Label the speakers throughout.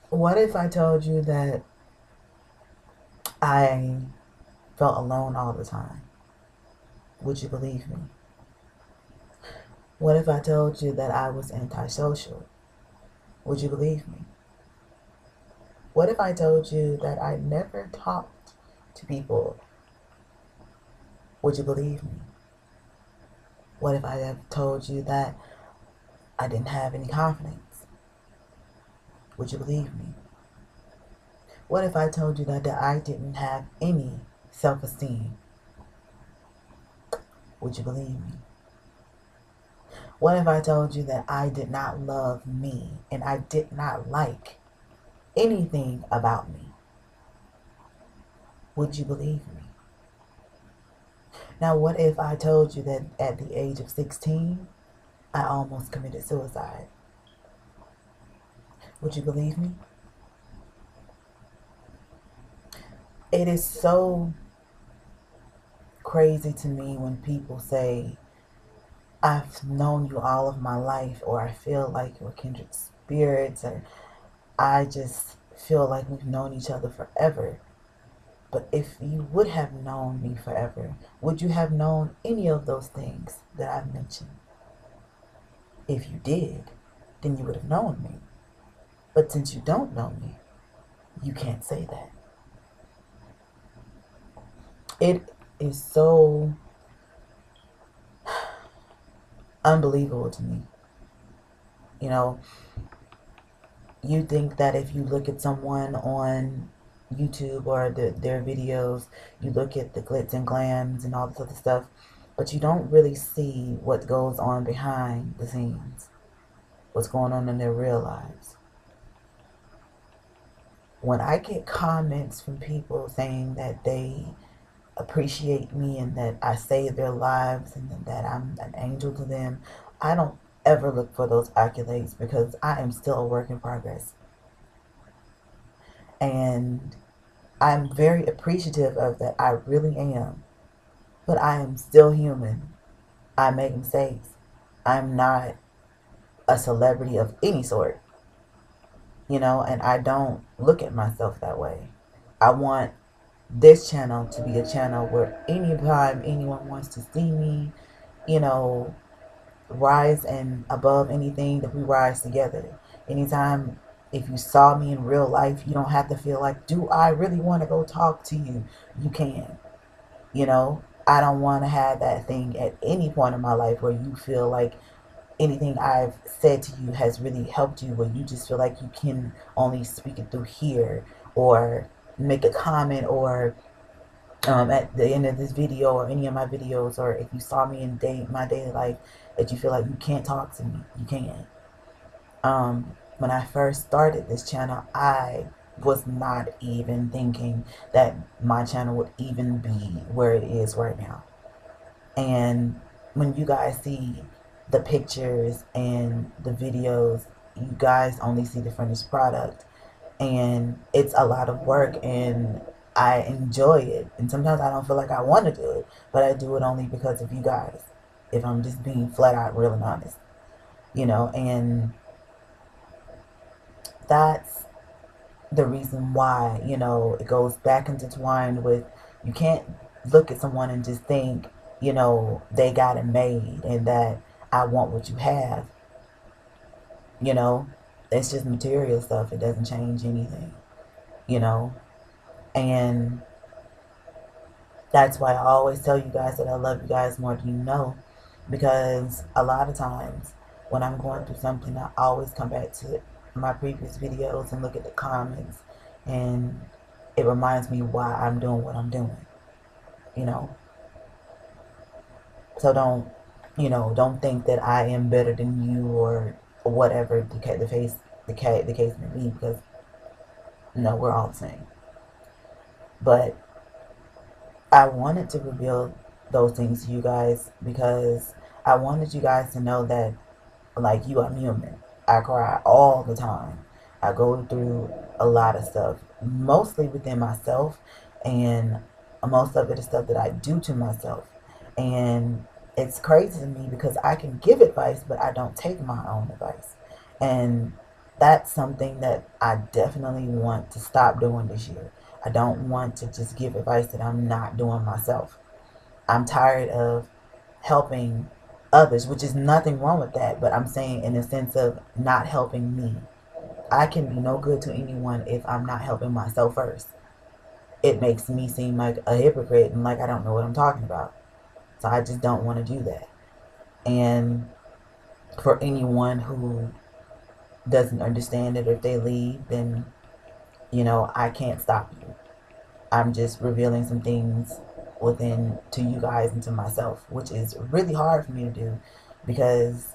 Speaker 1: What if I told you that I felt alone all the time? Would you believe me? What if I told you that I was antisocial? Would you believe me? What if I told you that I never talked to people? Would you believe me? What if I have told you that I didn't have any confidence? Would you believe me? What if I told you that I didn't have any self-esteem? Would you believe me? What if I told you that I did not love me and I did not like anything about me? Would you believe me? Now, what if I told you that at the age of 16, I almost committed suicide? Would you believe me? It is so crazy to me when people say, I've known you all of my life, or I feel like we're kindred spirits, or I just feel like we've known each other forever. But if you would have known me forever, would you have known any of those things that I've mentioned? If you did, then you would have known me. But since you don't know me, you can't say that. It is so unbelievable to me. You know, you think that if you look at someone on YouTube or their videos, you look at the glitz and glams and all this other stuff, but you don't really see what goes on behind the scenes, what's going on in their real lives. When I get comments from people saying that they appreciate me and that I save their lives and that I'm an angel to them, I don't ever look for those accolades because I am still a work in progress. And I'm very appreciative of that. I really am. But I am still human. I make mistakes. I'm not a celebrity of any sort, and I don't look at myself that way. I want this channel to be a channel where anytime anyone wants to see me, you know, rise and above anything, that we rise together. Anytime if you saw me in real life, you don't have to feel like, do I really want to go talk to you? You can. I don't want to have that thing at any point in my life where you feel like anything I've said to you has really helped you, where you just feel like you can only speak it through here or make a comment or at the end of this video or any of my videos, or if you saw me in my daily life, that you feel like you can't talk to me. You can. When I first started this channel, I was not even thinking that my channel would even be where it is right now. And when you guys see the pictures and the videos, you guys only see the finished product. And it's a lot of work and I enjoy it. And sometimes I don't feel like I want to do it, but I do it only because of you guys. If I'm just being flat out real and honest, and that's the reason why, it goes back intertwined with, you can't look at someone and just think, they got it made and that I want what you have. You know, it's just material stuff. It doesn't change anything, you know, and that's why I always tell you guys that I love you guys more than you know, because a lot of times when I'm going through something, I always come back to my previous videos and look at the comments, and it reminds me why I'm doing what I'm doing, you know. So don't think that I am better than you or whatever the case may be, because no, we're all the same. But I wanted to reveal those things to you guys because I wanted you guys to know that, like, you, I'm human. I cry all the time. I go through a lot of stuff, mostly within myself, and most of it is stuff that I do to myself. And it's crazy to me because I can give advice, but I don't take my own advice. And that's something that I definitely want to stop doing this year. I don't want to just give advice that I'm not doing myself. I'm tired of helping others, which is nothing wrong with that, but I'm saying in the sense of not helping me. I can be no good to anyone if I'm not helping myself first. It makes me seem like a hypocrite and like I don't know what I'm talking about. So I just don't want to do that. And for anyone who doesn't understand it, if they leave, then, I can't stop you. I'm just revealing some things within to you guys and to myself, which is really hard for me to do because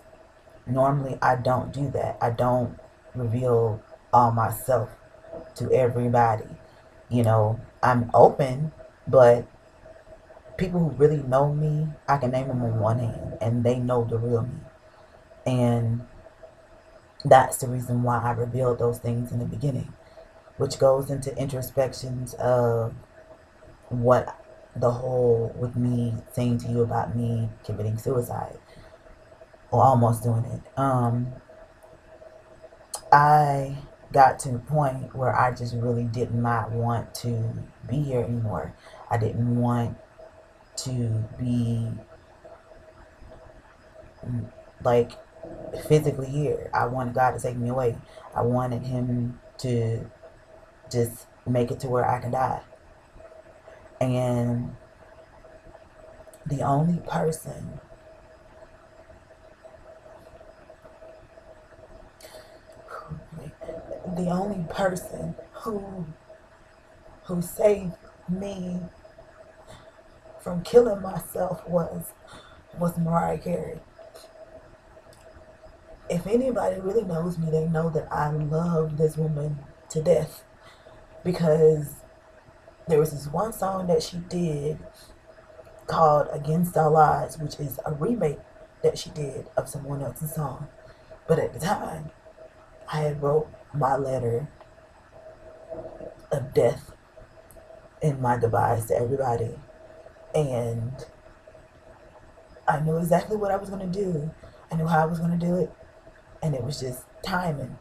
Speaker 1: normally I don't do that. I don't reveal all myself to everybody. I'm open, but people who really know me, I can name them on one hand and they know the real me. And that's the reason why I revealed those things in the beginning, which goes into introspections of what the whole with me saying to you about me committing suicide or almost doing it. I got to a point where I just really did not want to be here anymore. I didn't want to be like physically here. I wanted God to take me away. I wanted Him to just make it to where I can die. And the only person the only person who saved me from killing myself was Mariah Carey. If anybody really knows me, they know that I love this woman to death because there was this one song that she did called Against All Odds, which is a remake that she did of someone else's song. But at the time, I had wrote my letter of death in my goodbyes to everybody. And I knew exactly what I was going to do. I knew how I was going to do it. And it was just timing.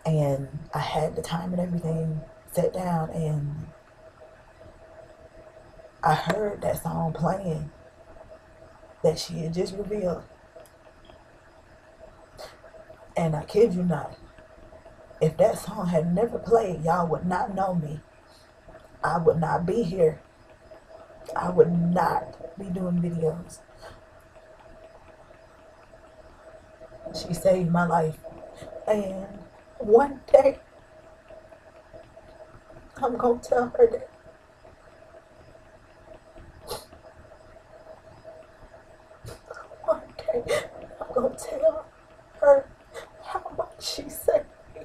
Speaker 1: And I had the time and everything set down. And I heard that song playing that she had just revealed. And I kid you not, if that song had never played, y'all would not know me. I would not be here. I would not be doing videos. She saved my life. And one day, I'm going to tell her that. One day, I'm going to tell her how much she saved me.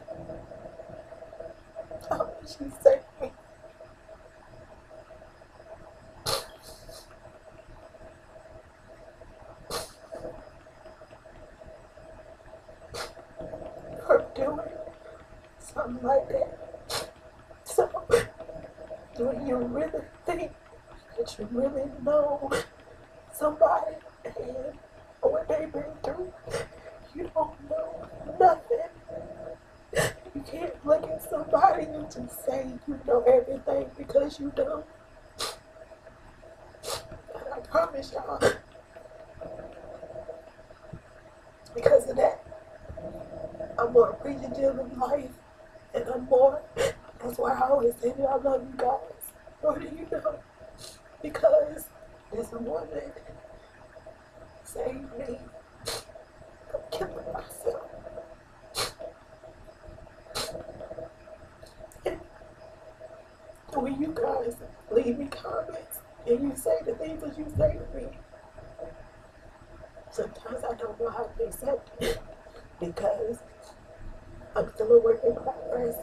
Speaker 1: How much she saved me. For doing something like that. So, do you really think that you really know somebody and what they've been through? You don't know nothing. You can't look at somebody and just say you know everything because you don't. And I promise y'all, because of that, I'm more appreciative of life, and that's why I always say that I love you guys. What do you know? Because this woman saved me from killing myself. And when you guys leave me comments and you say the things that you say to me, sometimes I don't know how to accept it because I'm still a work in progress.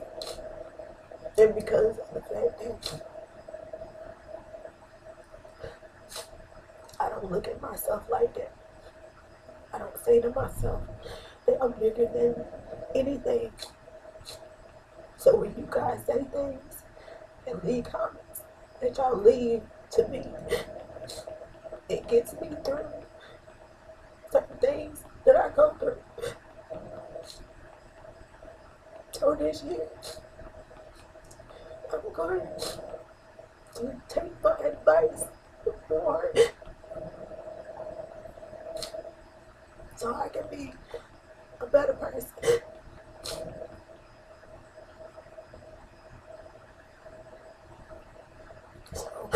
Speaker 1: And because of the fact that I don't look at myself like that. I don't say to myself that I'm bigger than anything. So when you guys say things and leave comments that y'all leave to me, it gets me through certain things that I go through. So this year, I'm going to take my advice more so I can be a better person. So,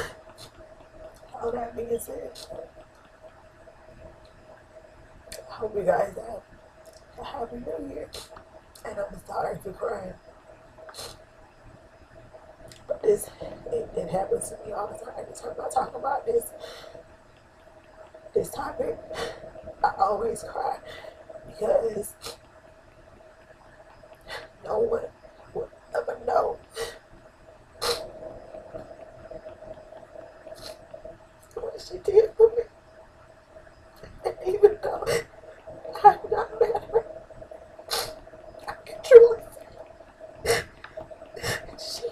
Speaker 1: all that being said, I hope you guys have a happy new year. And I'm sorry for crying. But it happens to me all the time. Every time I talk about this topic, I always cry because no one will ever know what she did for me. And even though I've not met her, I can truly say she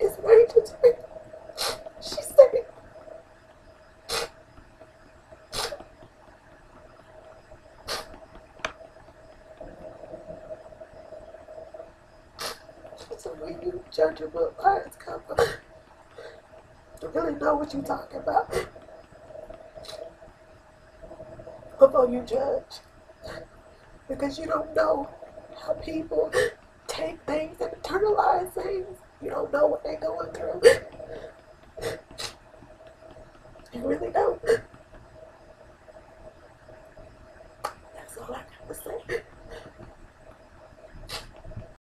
Speaker 1: is major to me. She saved so when you judge a book by its cover, you really know what you're talking about before you judge. Because you don't know how people take things and internalize things. You don't know what they're going through.